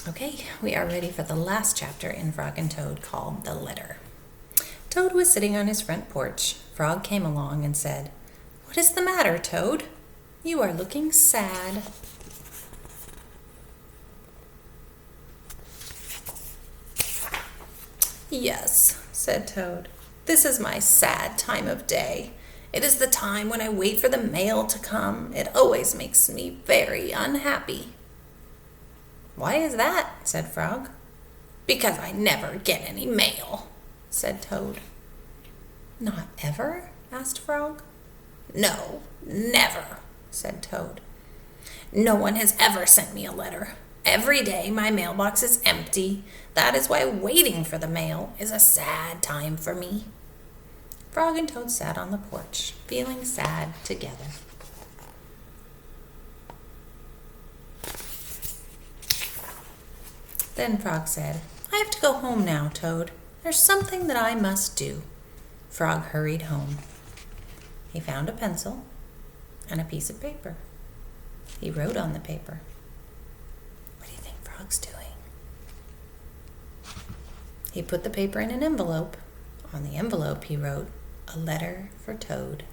Okay, we are ready for the last chapter in Frog and Toad called The Letter. Toad was sitting on his front porch. Frog came along and said, "What is the matter, Toad? You are looking sad." "Yes," said Toad, "this is my sad time of day. It is the time when I wait for the mail to come. It always makes me very unhappy." "Why is that?" said Frog. "Because I never get any mail," said Toad. "Not ever?" asked Frog. "No, never," said Toad. "No one has ever sent me a letter. Every day my mailbox is empty. That is why waiting for the mail is a sad time for me." Frog and Toad sat on the porch, feeling sad together. Then Frog said, "I have to go home now, Toad. There's something that I must do." Frog hurried home. He found a pencil and a piece of paper. He wrote on the paper. What do you think Frog's doing? He put the paper in an envelope. On the envelope he wrote, "A letter for Toad."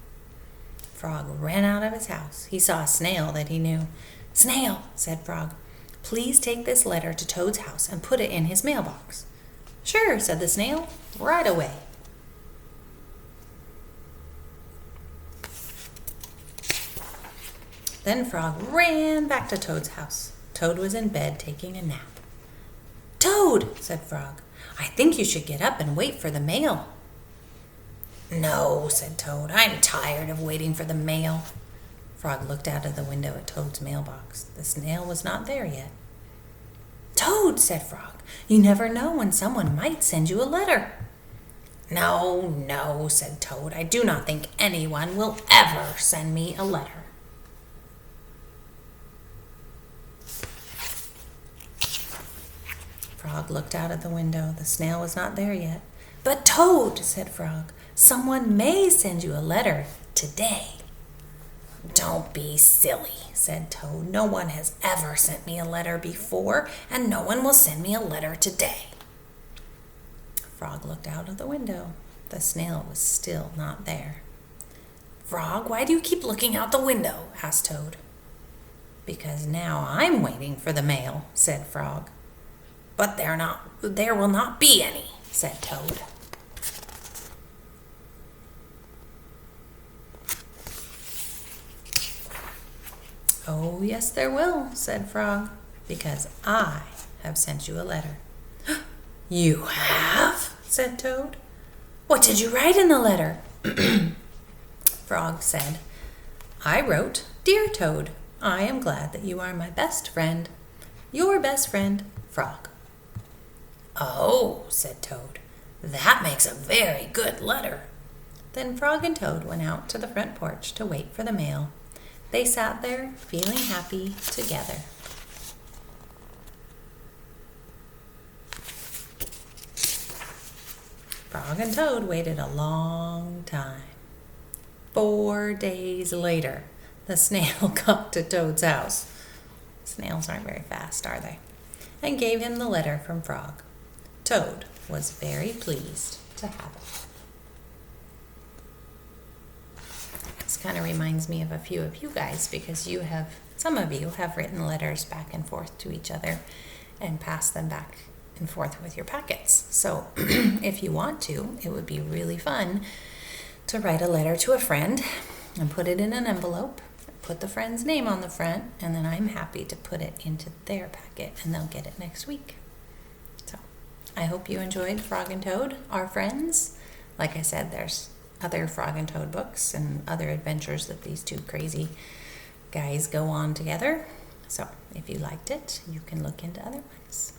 Frog ran out of his house. He saw a snail that he knew. "Snail," said Frog, "please take this letter to Toad's house and put it in his mailbox." "Sure," said the snail, "right away." Then Frog ran back to Toad's house. Toad was in bed taking a nap. "Toad," said Frog, "I think you should get up and wait for the mail." "No," said Toad, "I'm tired of waiting for the mail." Frog looked out of the window at Toad's mailbox. The snail was not there yet. "Toad," said Frog, "you never know when someone might send you a letter." "No, no," said Toad, "I do not think anyone will ever send me a letter." Frog looked out of the window. The snail was not there yet. "But Toad," said Frog, "someone may send you a letter today." "Don't be silly," said Toad. "No one has ever sent me a letter before, and no one will send me a letter today." Frog looked out of the window. The snail was still not there. "Frog, why do you keep looking out the window?" asked Toad. "Because now I'm waiting for the mail," said Frog. "But there will not be any," said Toad. "Oh, yes, there will," said Frog, "because I have sent you a letter." "You have?" said Toad. "What did you write in the letter?" Frog said, "I wrote, 'Dear Toad, I am glad that you are my best friend. Your best friend, Frog.'" "Oh," said Toad, "that makes a very good letter." Then Frog and Toad went out to the front porch to wait for the mail. They sat there, feeling happy together. Frog and Toad waited a long time. 4 days later, the snail got to Toad's house. Snails aren't very fast, are they? And gave him the letter from Frog. Toad was very pleased to have it. This kind of reminds me of a few of you guys, because some of you have written letters back and forth to each other and passed them back and forth with your packets. So if you want to, it would be really fun to write a letter to a friend and put it in an envelope, put the friend's name on the front, and then I'm happy to put it into their packet and they'll get it next week. So I hope you enjoyed Frog and Toad, our friends. Like I said, there's other Frog and Toad books and other adventures that these two crazy guys go on together. So if you liked it, you can look into other ones.